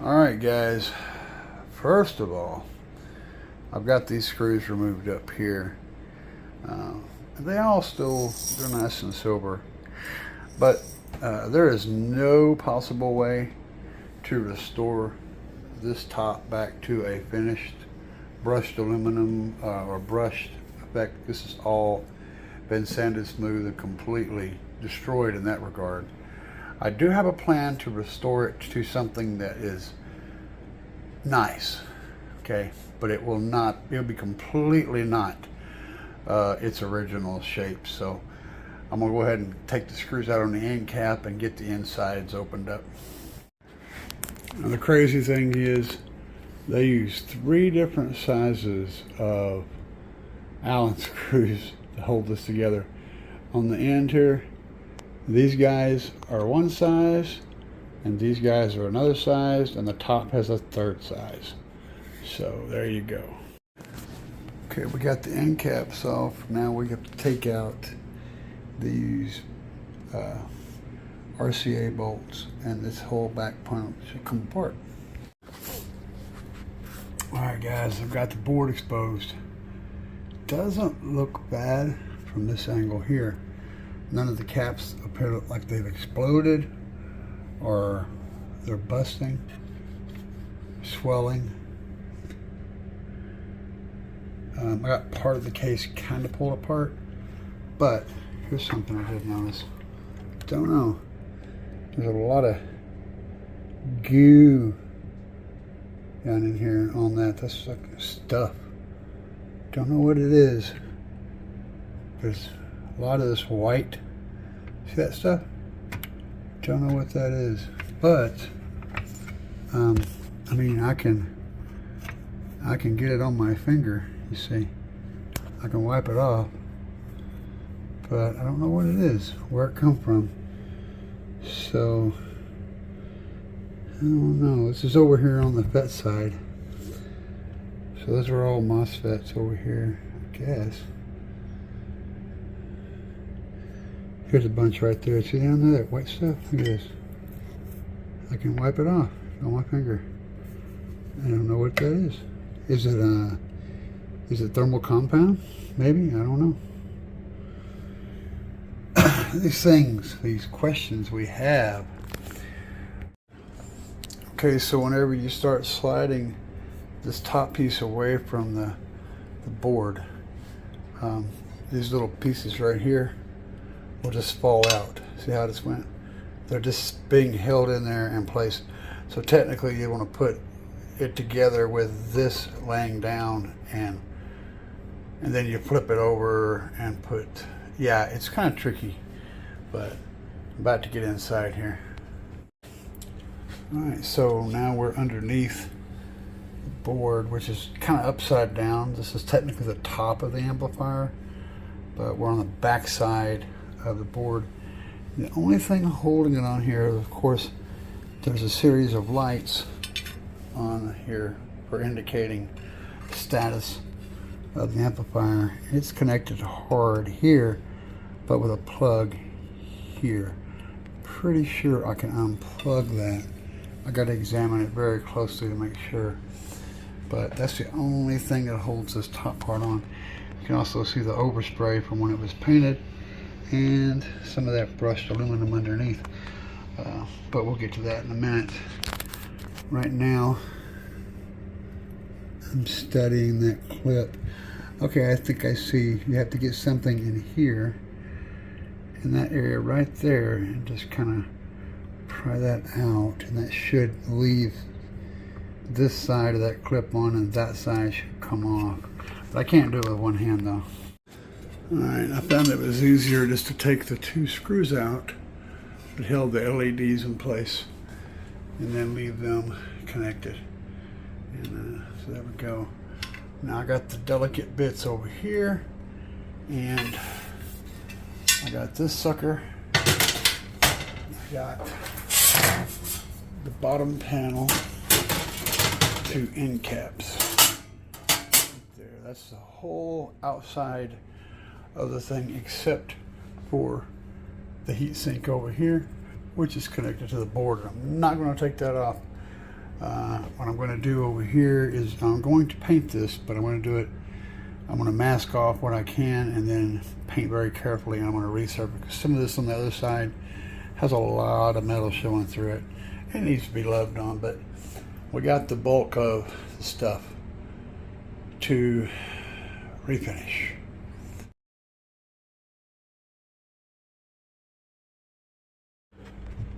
Alright guys, first of all, I've got these screws removed up here. They all still, they're nice and silver, but there is no possible way to restore this top back to a finished brushed aluminum or brushed effect. This has all been sanded smooth and completely destroyed in that regard. I do have a plan to restore it to something that is nice, okay, but it will not, it'll be completely not its original shape. So I'm gonna go ahead and take the screws out on the end cap and get the insides opened up. Now the crazy thing is they use 3 different sizes of Allen screws to hold this together. On the end here, these guys are one size, and these guys are another size, and the top has a 3rd size. So there you go. Okay, we got the end caps off. Now we have to take out these RCA bolts, and this whole back panel should come apart. Alright guys, I've got the board exposed. Doesn't look bad from this angle here. None of the caps appear like they've exploded or they're busting, swelling. I got part of the case kind of pulled apart, but here's something I did notice. Don't know. There's a lot of goo down in here on that. That's like stuff. Don't know what it is. There's a lot of this white. See that stuff? Don't know what that is. But I mean, I can get it on my finger. You see, I can wipe it off, but I don't know what it is, where it come from. So I don't know. This is over here on the FET side. So those are all MOSFETs over here, I guess. Here's a bunch right there. See down there, that white stuff? Look at this. I can wipe it off on my finger. I don't know what that is. Is it thermal compound? Maybe, I don't know. These things, these questions we have. Okay, so whenever you start sliding this top piece away from the board, these little pieces right here will just fall out. See how this went? They're just being held in there in place. So technically you want to put it together with this laying down, and then you flip it over and put, yeah, it's kind of tricky, but I'm about to get inside here. Alright, so now we're underneath the board, which is kind of upside down. This is technically the top of the amplifier, but we're on the back side of the board. The only thing holding it on here, of course, there's a series of lights on here for indicating status of the amplifier. It's connected hard here, but with a plug here. Pretty sure I can unplug that. I got to examine it very closely to make sure, but that's the only thing that holds this top part on. You can also see the overspray from when it was painted and some of that brushed aluminum underneath, but we'll get to that in a minute. Right now I'm studying that clip. Okay, I think I see. You have to get something in here, in that area right there, and just kind of pry that out, and that should leave this side of that clip on, and that side should come off. But I can't do it with one hand though. Alright, I found it was easier just to take the 2 screws out that held the LEDs in place, and then leave them connected. And so there we go. Now I got the delicate bits over here, and I got this sucker. I got the bottom panel, 2 end caps. Right there. That's the whole outside of the thing except for the heat sink over here, which is connected to the board. I'm not going to take that off. What I'm going to do over here is I'm going to paint this, but I'm going to do it. I'm going to mask off what I can and then paint very carefully. And I'm going to resurface because some of this on the other side has a lot of metal showing through it. It needs to be loved on, but we got the bulk of the stuff to refinish.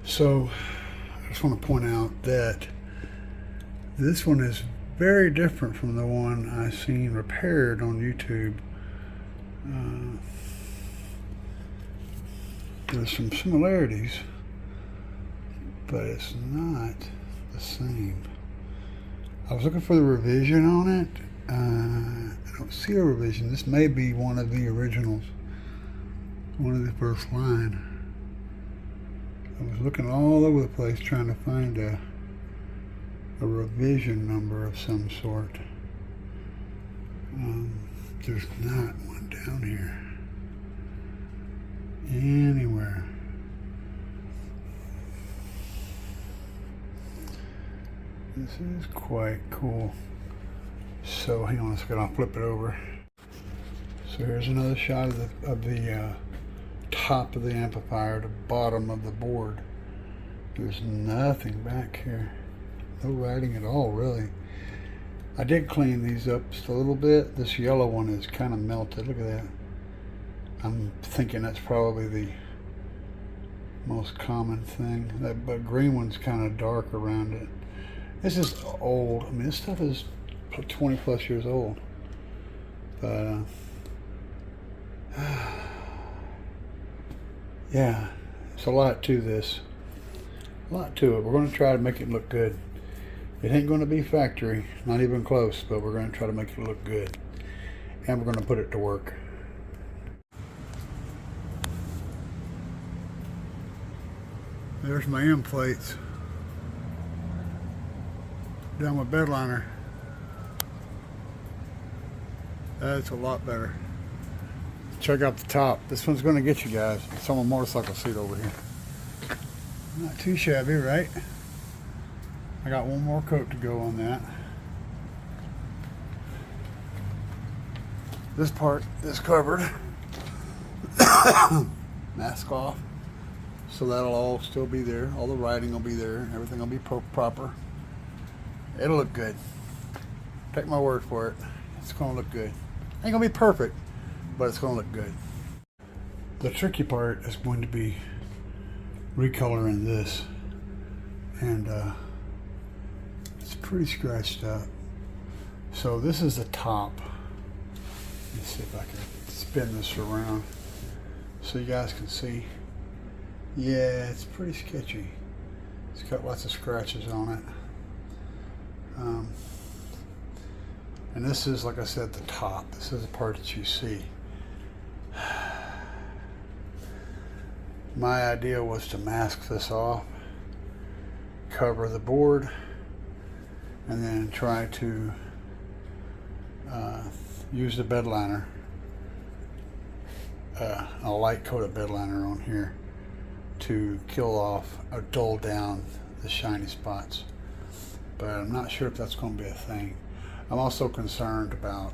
So I just want to point out that this one is very different from the one I seen repaired on YouTube. There's some similarities, but it's not the same. I was looking for the revision on it. I don't see a revision. This may be one of the originals, one of the first line. I was looking all over the place trying to find a revision number of some sort. There's not one down here anywhere. This is quite cool. So hang on a second, I'll flip it over. So here's another shot of the top of the amplifier, the bottom of the board. There's nothing back here. No writing at all, really. I did clean these up just a little bit. This yellow one is kind of melted. Look at that. I'm thinking that's probably the most common thing. That green one's kind of dark around it. This is old. I mean, this stuff is 20 plus years old. But yeah, it's a lot to this. A lot to it. We're going to try to make it look good. It ain't going to be factory, not even close, but we're going to try to make it look good. And we're going to put it to work. There's my end plates. Down my bed liner. That's a lot better. Check out the top. This one's going to get you guys. It's on a motorcycle seat over here. Not too shabby, right? I got one more coat to go on that. This part is covered. Mask off. So that'll all still be there. All the writing will be there. Everything will be proper. It'll look good. Take my word for it. It's going to look good. Ain't going to be perfect, but it's going to look good. The tricky part is going to be recoloring this. And it's pretty scratched up. So this is the top. Let's see if I can spin this around so you guys can see. Yeah, it's pretty sketchy. It's got lots of scratches on it. And this is, like I said, the top. This is the part that you see. My idea was to mask this off, cover the board, and then try to use the bed liner, a light coat of bed liner on here to kill off or dull down the shiny spots. But I'm not sure if that's going to be a thing. I'm also concerned about,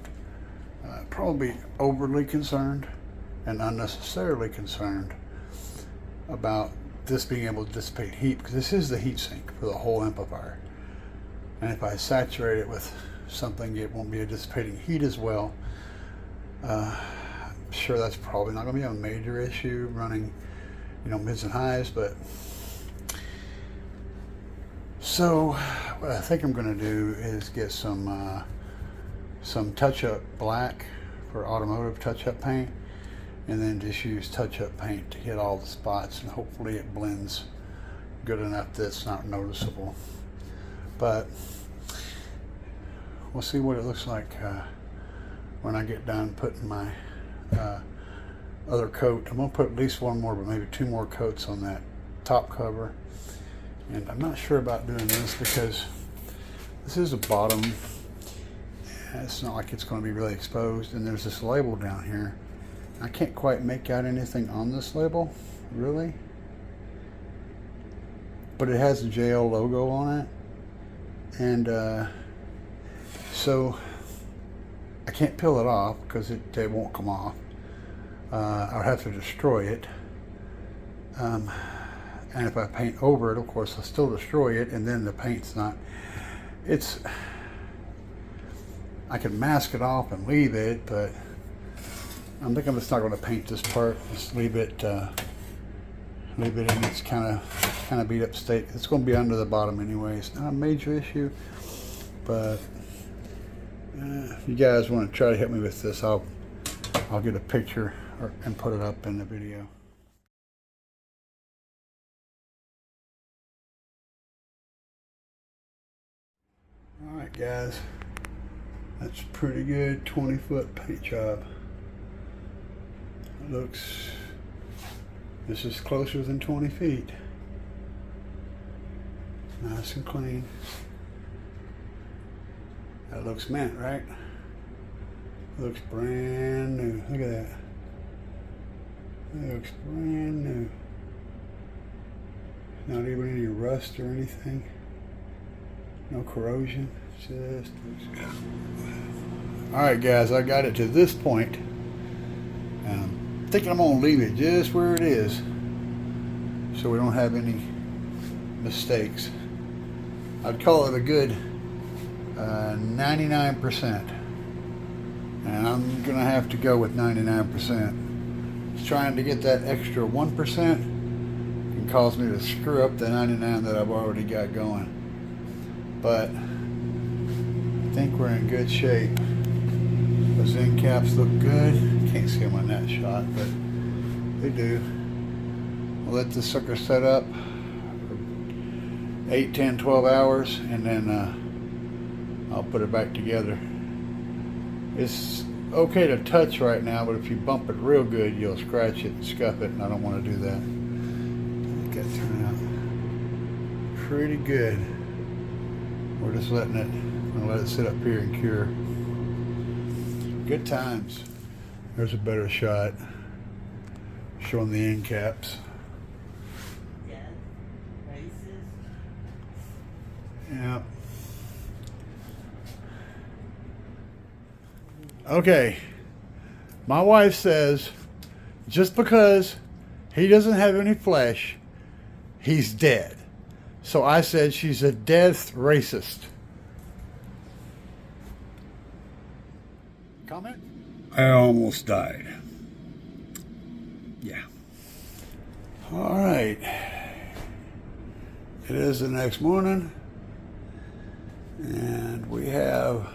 probably overly concerned and unnecessarily concerned about this being able to dissipate heat, because this is the heat sink for the whole amplifier. And if I saturate it with something, it won't be dissipating heat as well. I'm sure that's probably not going to be a major issue running, you know, mids and highs, but so what I think I'm going to do is get some touch-up black for automotive touch-up paint, and then just use touch-up paint to hit all the spots, and hopefully it blends good enough that it's not noticeable. But we'll see what it looks like when I get done putting my other coat. I'm going to put at least one more, but maybe two more coats on that top cover. And I'm not sure about doing this because this is a bottom. It's not like it's going to be really exposed. And there's this label down here. I can't quite make out anything on this label, really. But it has the JL logo on it. And so I can't peel it off because it won't come off. I'll have to destroy it. And if I paint over it, of course, I'll still destroy it, and then the paint's not, I can mask it off and leave it, but I'm thinking I'm just not going to paint this part. Just leave it in its kind of beat up state. It's going to be under the bottom anyway. It's not a major issue, but if you guys want to try to help me with this, I'll get a picture and put it up in the video. All right, guys. That's a pretty good 20-foot paint job. It looks, this is closer than 20 feet. Nice and clean. That looks mint, right? Looks brand new. Look at that. It looks brand new. Not even any rust or anything. No corrosion. Just looks good. Alright guys, I got it to this point. I'm thinking I'm going to leave it just where it is so we don't have any mistakes. I'd call it a good 99%. And I'm going to have to go with 99%. Just trying to get that extra 1% can cause me to screw up the 99 that I've already got going. But I think we're in good shape. Those end caps look good. Can't see them on that shot, but they do. We'll let this sucker set up for 8, 10, 12 hours, and then I'll put it back together. It's okay to touch right now, but if you bump it real good, you'll scratch it and scuff it, and I don't want to do that. I think that turned out pretty good. We're just letting it, I'm gonna let it sit up here and cure. Good times. There's a better shot showing the end caps. Yeah. Okay. My wife says just because he doesn't have any flesh, he's dead. So I said she's a death racist. Comment? I almost died. Yeah. All right. It is the next morning, and we have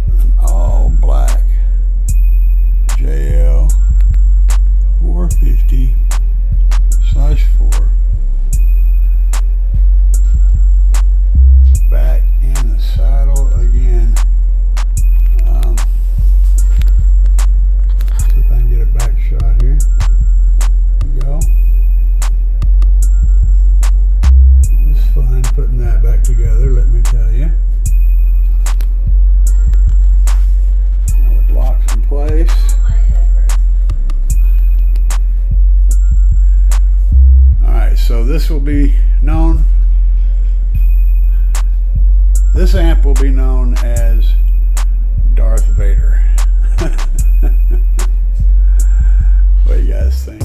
an all black JL 450 /4 back in the saddle again. See if I can get a back shot here. There we go. It was fun putting that back together, let me tell you. All the blocks in place. So this will be known, this amp will be known as Darth Vader. What do you guys think?